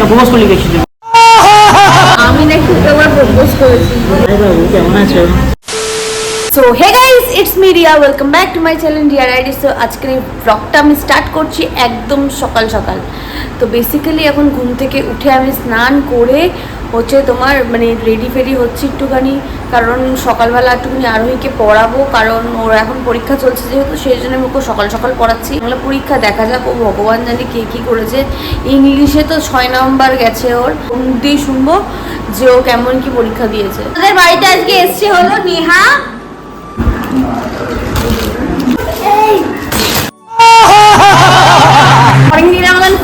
Propose করলি গেছি আমি নাকি একবার প্রপোজ করেছি। বাবু কেমন আছো? So hey guys, it's me Riya, welcome back to my channel Riya রাইডি। সো আজকের এই ব্লগটা আমি স্টার্ট করছি একদম সকাল সকাল। তো বেসিক্যালি এখন ঘুম থেকে উঠে আমি স্নান করে হচ্ছে তোমার মানে রেডি ফেডি হচ্ছে একটুখানি, কারণ সকালবেলা একটুখানি আরোহীকে পড়াবো, কারণ ওর এখন পরীক্ষা চলছে যেহেতু, সেই জন্য আমি ওকে সকাল সকাল পড়াচ্ছি। বাংলা পরীক্ষা দেখা যাক, ও ভগবান জানি কে কী করেছে। ইংলিশে তো 6 নম্বর গেছে ওর, দিয়েই শুনবো যে ও কেমন কি পরীক্ষা দিয়েছে। আমাদের বাড়িতে আজকে এসছে হলো নেহা।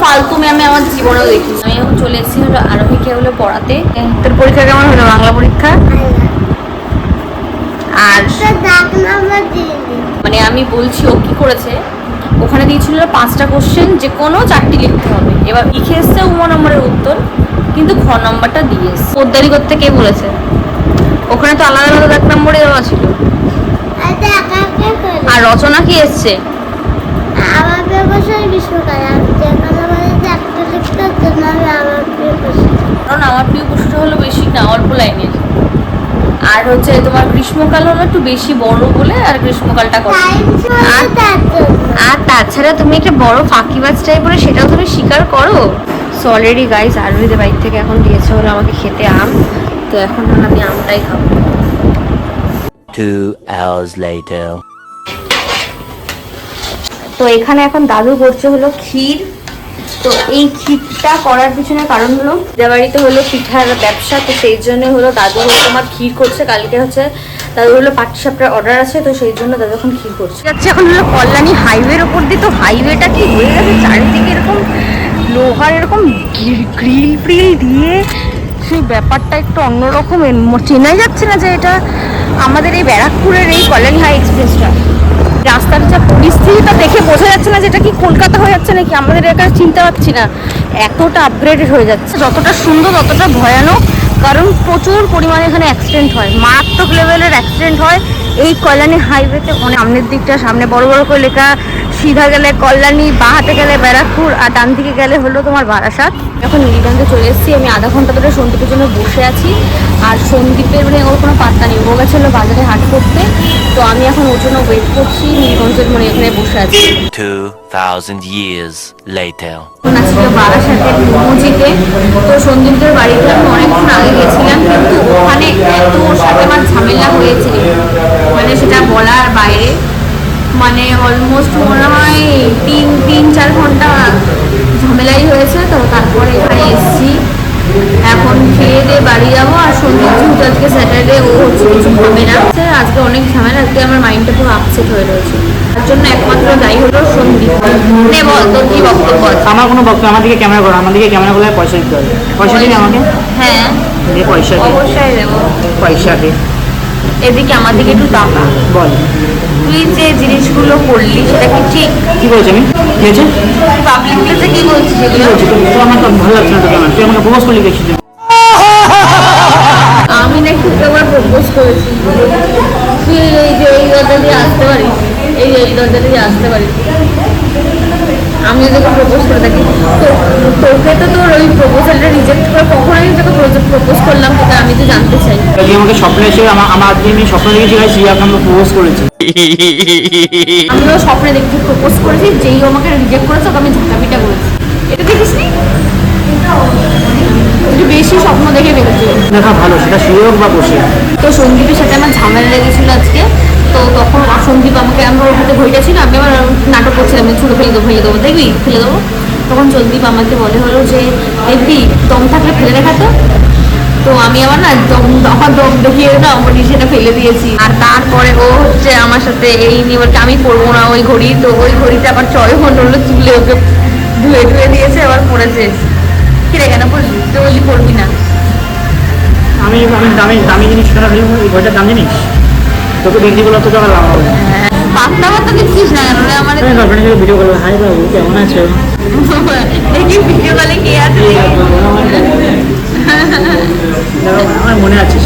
ফালতু আমি আমার জীবনেও দেখি। আমি এখন চলে এসেছি হলো আরোহীকে হলো পড়াতে। তোর পরীক্ষা কেমন হলো? বাংলা পরীক্ষা? আর মানে আমি বলছি ও কি করেছে, ওখানে দিয়েছিল 5টা কোশ্চেন, যে কোনো 4টি লিখতে হবে। এবার লিখে এসছে 1 নম্বরের উত্তর, কিন্তু খ নম্বরটা দিয়ে এসছে। পোদ্দারি করতে কে বলেছে? ওখানে তো আলাদা আলাদা 1 নম্বরে দেওয়া ছিল। আর রচনা কি এসছে? কারণ আমার প্রিয় প্রশ্নটা হলো বেশি না, অল্প লাইনের। আর হচ্ছে তোমার গ্রীষ্মকাল হলো একটু বেশি বড় বলে, আর গ্রীষ্মকালটা করো। আর তাছাড়া তুমি একটা বড় ফাঁকিবাজ টাইপের, সেটাও তুমি স্বীকার করো। সো অলরেডি গাইস আরবিদের বাইক থেকে এখন দিয়েছে হলো আমাকে খেতে আম, তো এখন আমি আমটাই খাবো। 2 hours later. তো এখানে এখন দাদু করছে হলো ক্ষীর। তো এই ক্ষীরটা করার পিছনে কারণ হলো বাড়িতে হলো পিঠার ব্যবসা, তো সেই জন্য হলো দাদু তোমার ক্ষীর করছে। কালকে হচ্ছে দাদু হলো পাটিসাপটার অর্ডার আছে, তো সেই জন্য দাদু এখন ক্ষীর করছে। যাচ্ছে এখন হলো কল্যাণী হাইওয়ের ওপর দিয়ে। তো হাইওয়েটা কি হয়ে গেছে, চারিদিকে এরকম লোহার এরকম গ্রিল ফ্রিল দিয়ে, সেই ব্যাপারটা একটু অন্যরকম, চেনাই যাচ্ছে না যে এটা আমাদের এই ব্যারাকপুরের এই কল্যাণী হাই এক্সপ্রেসটা। রাস্তার যা পরিস্থিতিটা দেখে বোঝা যাচ্ছে না যে এটা কি কলকাতা হয়ে যাচ্ছে নাকি আমাদের এলাকায়, চিনতে পারছি না। এতটা আপগ্রেডেড হয়ে যাচ্ছে, যতটা সুন্দর ততটা ভয়ানক, কারণ প্রচুর পরিমাণে এখানে অ্যাক্সিডেন্ট হয়, মারাত্মক লেভেলের অ্যাক্সিডেন্ট হয় এই কল্যাণী হাইওয়েতে। অনেক সামনের দিকটা, সামনে বড় বড় করে লেখা, সিধা গেলে কল্যাণী, বাঁ হাতে গেলে ব্যারাকপুর, আর ডান দিকে গেলে হলো তোমার বারাসাত। এখন নীলগঞ্জে চলে এসেছি। আমি আধা ঘন্টা ধরে সন্দীপের জন্য বসে আছি, আর সন্দীপের মানে ওর কোনো পাত্তা নেই, ও গেছে হলো বাজারে হাট করতে। তো আমি এখন ওর জন্য ওয়েট করছি, নীলগঞ্জের মানে এখানে বসে আছি। 2000 years later. আজকে বারাসাতের মসজিদে, তো সন্দীপদের বাড়িতে আমি অনেকক্ষণ আগে গেছিলাম, কিন্তু ওখানে এত ওর সাথে আমার ঝামেলা হয়েছে মানে সেটা বলার বাইরে। মানে অলমোস্ট মনে হয় 3-4 ঘন্টা ঝামেলাই হয়েছে। তো তারপরে এখানে এসেছি, এখন খেয়ে দিয়ে বাড়ি যাবো। আর সন্দীপ যেহেতু আজকে স্যাটারডে, ও হচ্ছে কিছু খাবে না। আজকে অনেক ঝামেলা, আজকে আমার মাইন্ডটা পুরো আপসেট হয়ে রয়েছে। তার জন্য একমাত্র দায়ী হলো সন্দীপ। নে বল তোর কি বক্তব্য? আমার কোনো বক্তব্য, আমার দিকে ক্যামেরা করো, আমার দিকে ক্যামেরা করলে পয়সা দিতে হবে। পয়সা দিবি আমাকে? হ্যাঁ পয়সা অবশ্যই দেবো। পয়সা দে। এদিকে আমার দিকে একটু তাকা। বল তুই যে জিনিসগুলো করলি সেটা কি ঠিক? কি বলছি আমি? কি হয়েছে? পাবলিক প্লেসে কি বলছিস কি এগুলো? বলছি? তো আমার তো ভালো লাগছে না তোকে, আমার তুই আমাকে প্রপোজ করলি গেছি। আমি নাকি একবার প্রপোজ করেছি। তুই এই যে এই দরজা দিয়ে আসতে পারিস, এই দরজা দিয়ে আসতে পারিস। আমি যদি প্রপোজ করে থাকি, তো তোকে তো তোর ওই প্রপোজালটা রিজেক্ট করে কখন আমি তোকে প্রপোজ করলাম, সেটা আমি তো জানতে চাই। তুই আমাকে স্বপ্নে এসে আমার আজকে আমি স্বপ্ন দেখেছি ভাই, সিয়াকে আমি প্রপোজ করেছি। আমিও স্বপ্নে দেখতে প্রপোজ করেছি, যেই আমাকে রিজেক্ট করেছে ওকে আমি ঝাঁকাপিটা করেছি। এটা দেখিস নি? একটু বেশি স্বপ্ন দেখে বেরোচ্ছে। দেখা ভালো, সেটা শুয়ে হোক বা বসে। তো সন্দীপের সাথে আমার ঝামেলা লেগেছিল আজকে। তো তখন সন্দীপ আমাকে, আমার ওর হাতে ঘড়িটা ছিল, আমি আবার নাটক করছিলাম ছুটো ফেলে দেবো দেখবি ফেলে দেবো। তখন সন্দীপ আমাকে বলে হলো যে দেখবি দম থাকলে ফেলে দেখাতো। তো আমি আবার না দম দেখিয়ে না আমার সেটা ফেলে দিয়েছি। আর তারপরে ও হচ্ছে আমার সাথে এই নিয়ে বলছে আমি পরবো না ওই ঘড়ি। তো ওই ঘড়িটা আবার 6 ঘন্টা হলো চুলে ওকে ধুয়ে দিয়েছে, আবার পড়েছে। কিরে কেন পড়বি? তো বললি পড়বি না। আমি দামি দামি জিনিস কেন ফেলবো? এই ঘরটার দাম জিনিস তোকে বিক্রি করলে তো টাকা লাভ হবে। পাত্তা পাত্তা দিচ্ছিস না কেন রে আমার? গার্লফ্রেন্ডের ভিডিও করবো, হাই বাবু কেমন আছো? দেখি ভিডিও কলে কে আছে? আমার মনে আছে।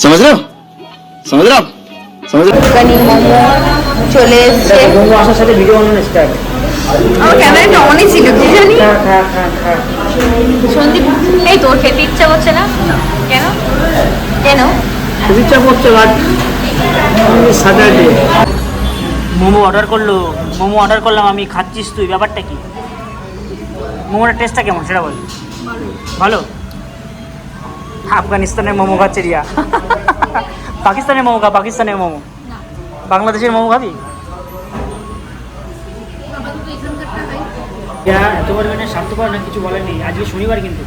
समझ रहे हो समझ रहे हो समझ रहे हो দোকানি মোমো চলে এসছে। আসার সাথে ভিডিও বানানো স্টার্ট। আমার ক্যামেরাটা অনই ছিল, কি জানি। সন্দীপ, এই তোর খেতে ইচ্ছা করছে না কেন? কেন? খুব ইচ্ছা করছে বাট স্যাটারডে। মোমো অর্ডার করলাম আমি, খাচ্ছিস তুই, ব্যাপারটা কি? মোমোটার টেস্টটা কেমন সেটা বল। ভালো? আফগানিস্তানের মোমো খাচ্ছে রিয়া। পাকিস্তানের মোমো খা, পাকিস্তানের মোমো। বাংলাদেশের মোমো খাবি? এত পরিমাণে স্বার্থপর না, কিছু বলার নেই। আজকে শনিবার কিন্তু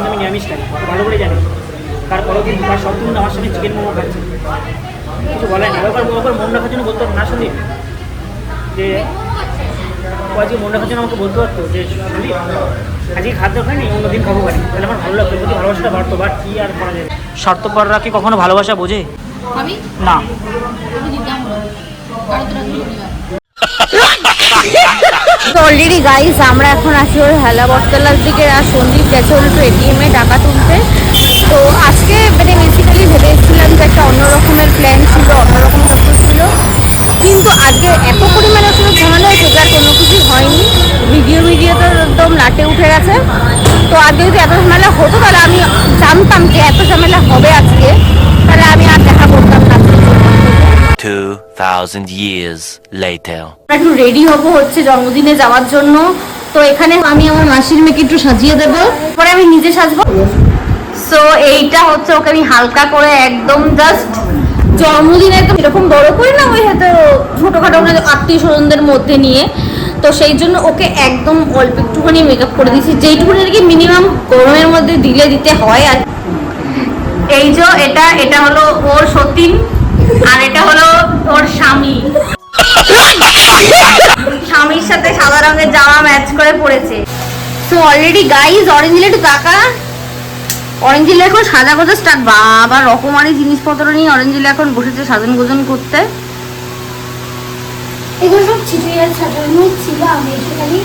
আমি নিরামিষ খাই, ভালো করে জানি। তারপরেও কিন্তু তার সত্ত্বেও কিন্তু আমার সাথে চিকেন মোমো খাচ্ছে, কিছু বলার নেই। ওপর মন রাখার জন্য বলতে না শুনি যে ও আজকে মন রাখার জন্য আমাকে বলতে পারতো যে শুনি আজকে খাদ্য খাইনি, অন্যদিন খাবো পারি, তাহলে আমার ভালো লাগতো, প্রতি ভালোবাসাটা বাড়তো। বাট কি আর করা যাবে, স্বার্থপররা কি কখনো ভালোবাসা বোঝে না? অলরেডি গাইস আমরা এখন আছি ওর হেলা বটতলার দিকে, আর সন্দীপ গেছে হলো একটু ATM এ টাকা তুলতে। তো আজকে মানে বেসিক্যালি ভেবে এসেছিলাম যে একটা অন্য রকমের প্ল্যান ছিল, অন্যরকম সব ছিল, কিন্তু আজকে এত পরিমাণে আসলে ঝামেলা হয়েছে যার কোনো কিছুই হয়নি। ভিডিও তো একদম লাটে উঠে গেছে। তো আজকে যদি এত ঝামেলা হতো তাহলে আমি জানতাম যে এত ঝামেলা হবে আজকে, তাহলে আমি আর দেখা করতাম না। 2000 years later. একটু রেডি হবো হচ্ছে জন্মদিনে যাওয়ার জন্য। তো এখানে আমি আমার মাসির মেয়েকে একটু সাজিয়ে দেবো, পরে আমি নিজে সাজবো। সো এইটা হচ্ছে ওকে আমি হালকা করে একদম জাস্ট জন্মদিন একদম এরকম বড় করে না, ওই হয়তো ছোটোখাটো আত্মীয় স্বজনদের মধ্যে নিয়ে। তো সেই জন্য ওকে একদম অল্প একটুখানি মেকআপ করে দিয়েছি, যেইটুকুনি আর কি মিনিমাম গরমের মধ্যে দিতে হয়। আর এই যে এটা হলো ওর সতীন, আর এটা হলো ওর স্বামী। স্বামীর সাথে সাদা রঙের জামা ম্যাচ করে পড়েছে। সো অলরেডি গাইজ অরেঞ্জ দিলে একটু তাকা, অরেঞ্জ দিলে এখন সাজা গোজা স্টার্ট। বাবা রকমারি জিনিসপত্র নিয়ে অরেঞ্জ দিলে এখন বসেছে সাজন গোজন করতে। এগুলো সব চিঠিয়াল সাজানো ছিল, আমি এসে খালি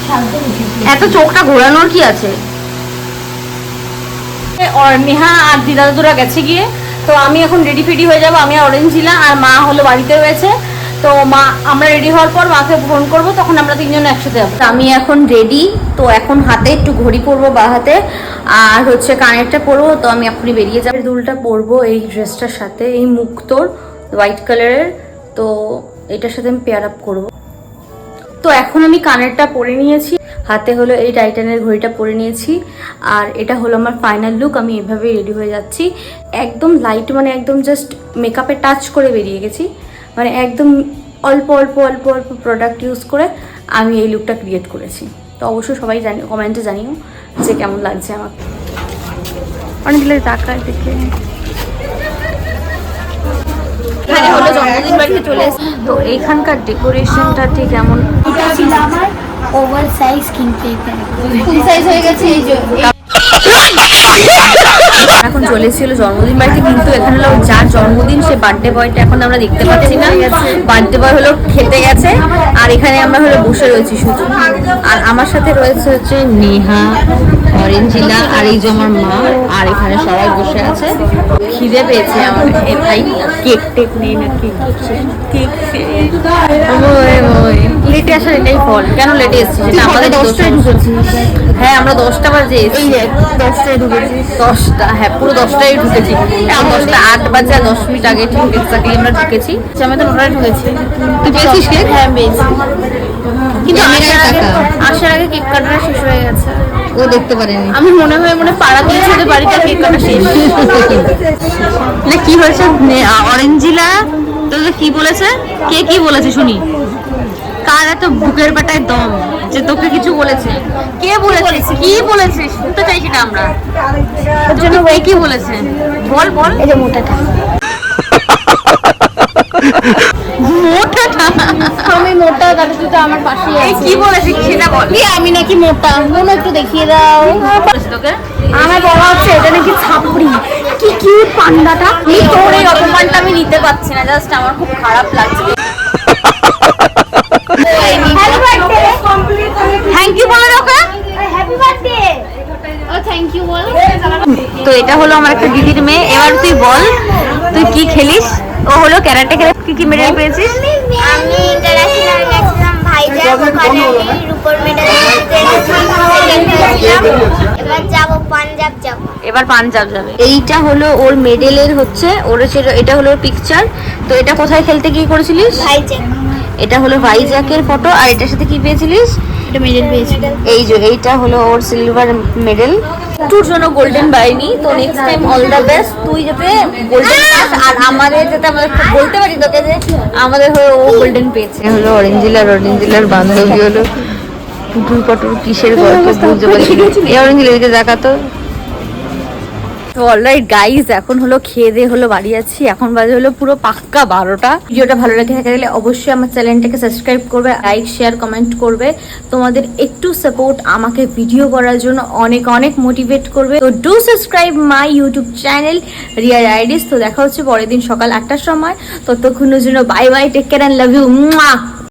সাজতে বসেছি। এত চোখটা ঘোরানোর কি আছে? নেহা আর দিদা দাদুরা গেছে গিয়ে, তো আমি এখন রেডি ফেডি হয়ে যাবো। আমি আর অরেঞ্জ দিলা আর মা হলো বাড়িতে রয়েছে। তো মা আমরা রেডি হওয়ার পর মাকে ফোন করবো, তখন আমরা তিনজন একসাথে যাবো। আমি এখন রেডি, তো এখন হাতে একটু ঘড়ি পরবো বা হাতে, আর হচ্ছে কানেরটা পরবো। তো আমি এখনই বেরিয়ে যাবো। দুলটা পরবো এই ড্রেসটার সাথে, এই মুক্তোর হোয়াইট কালারের। তো এটার সাথে আমি পেয়ার আপ করবো। তো এখন আমি কানেরটা পরে নিয়েছি, হাতে হলো এই টাইটানের ঘড়িটা পরে নিয়েছি, আর এটা হলো আমার ফাইনাল লুক। আমি এভাবেই রেডি হয়ে যাচ্ছি, একদম লাইট, মানে একদম জাস্ট মেকআপে টাচ করে বেরিয়ে গেছি, মানে একদম অল্প অল্প অল্প অল্প প্রোডাক্ট ইউজ করে আমি এই লুকটা ক্রিয়েট করেছি। তো অবশ্যই সবাই কমেন্টে জানিও যে কেমন লাগছে আমাকে। অনেকগুলো টাকার দিকে এখানে হলো জন্মদিন বাড়িতে চলে এসেছি। তো এইখানকার ডেকোরেশনটা ঠিক এমন, এটা ছিল আমার ওভার সাইজ কিনতে, ফুল সাইজ হয়ে গেছে এই যে। এখন চলে এসেছিল জন্মদিন বাড়িতে, কিন্তু এখানে হলো যার জন্মদিন সে বার্থডে বয়টা এখন আমরা দেখতে পাচ্ছি না। বার্থডে বয় হলো খেতে গেছে, আর এখানে আমরা হলো বসে রয়েছি শুধু। আর আমার সাথে রয়েছে হচ্ছে নেহা, অরেঞ্জিলা, আর এই যে আমার মা, আর এখানে সবাই বসে আছে। খিদে পেয়েছে আমার। এ ভাই কেক টেক নেই নাকি? কেক লেটে আসার এটাই ফল। কেন লেটে এসেছি সেটা আমাদের 10টায় ঢুকেছি। হ্যাঁ আমরা 10টা বাজে এসেছি, 10টায় ঢুকেছি। 10টা, হ্যাঁ পুরো 10টায় ঢুকেছি। এখন 10টা 8 বাজে, 10 মিনিট আগে ঠিক এক্স্যাক্টলি আমরা ঢুকেছি। আমি তো 9টায় ঢুকেছি। তুই পেয়েছিস কেক? হ্যাঁ পেয়েছি, কিন্তু আসার আগে কেক কাটাটা শেষ হয়ে গেছে। ও দেখতে পারেনি। আমি মনে পাড়া দিয়েছি ওদের বাড়িতে কেক কাটা শেষ। না কি হয়েছে অরেঞ্জিলা তোকে কি বলেছে? কে কি বলেছে শুনি? কার এত বুকের বাটায় দম যে তোকে কিছু বলেছে? কে বলেছে? কি বলেছে শুনতে চাইছি না আমরা। ওর জন্য ওই কি বলেছে বল বল। এই যে মোটাটা, মোটাটা আমি মোটা, দাদা তুই তো আমার পাশেই এই আছিস। কি বলেছে সেটা বল। কি আমি নাকি মোটা? মনে একটু দেখিয়ে দাও। বলেছে তোকে? আমার বলা হচ্ছে এটা নাকি ছাপড়ি। কি কিউট পান্ডাটা। তোর এই অপমানটা আমি নিতে পারছি না, জাস্ট আমার খুব খারাপ লাগছে। থ্যাংক ইউ বলে ওকে। Happy birthday. ও থ্যাংক ইউ বল। তো এটা হলো আমার একটা দিদির মেয়ে। এবার তুই বল তুই কি খেলিস? ও হলো ক্যারাটে খেলে কি কি মেডেল পেয়েছিস? আমি ইন্টারন্যাশনাল গেছিলাম ভাই ভাইজ্যাক, ওখানে আমি রূপোর মেডেল এবার যাবো পাঞ্জাব যাবো। এবার পাঞ্জাব যাবে। এইটা হলো ওর মেডেলের হচ্ছে ওর এটা হলো পিকচার। তো এটা কোথায় খেলতে গিয়ে করেছিলিস? ভাইজ্যাক, এটা হলো ভাইজ্যাকের ফটো। আর এটার সাথে কি পেয়েছিলিস? এটা মেডেল পেয়েছি। এই যে এইটা হলো ওর সিলভার মেডেল। তোর জন্য গোল্ডেন পাইনি, তো next time all the best. তুই যাতে গোল্ডেন পাস, আর আমাদের যাতে আমরা বলতে পারি তোকে যে আমাদের হয়ে ও গোল্ডেন পেয়েছে। হলো অরেঞ্জিলার বান্ধবী হলো পুটুর পটুর কিসের গল্প বুঝতে পারছি। এই অরেঞ্জিলাকে দেখাতো। তো অলরাইট গাইজ, এখন হলো খেয়ে দিয়ে হলো বাড়ি আছি। এখন বাজে হলো পুরো পাক্কা 12টা। ভিডিওটা ভালো লেগে থাকে গেলে অবশ্যই আমার চ্যানেলটাকে সাবস্ক্রাইব করবে, লাইক শেয়ার কমেন্ট করবে। তোমাদের একটু সাপোর্ট আমাকে ভিডিও করার জন্য অনেক অনেক মোটিভেট করবে। তো do subscribe my YouTube channel Riya ideas. তো দেখা হচ্ছে পরের দিন সকাল 8টার সময়। ততক্ষণের জন্য bye bye, take care and love you.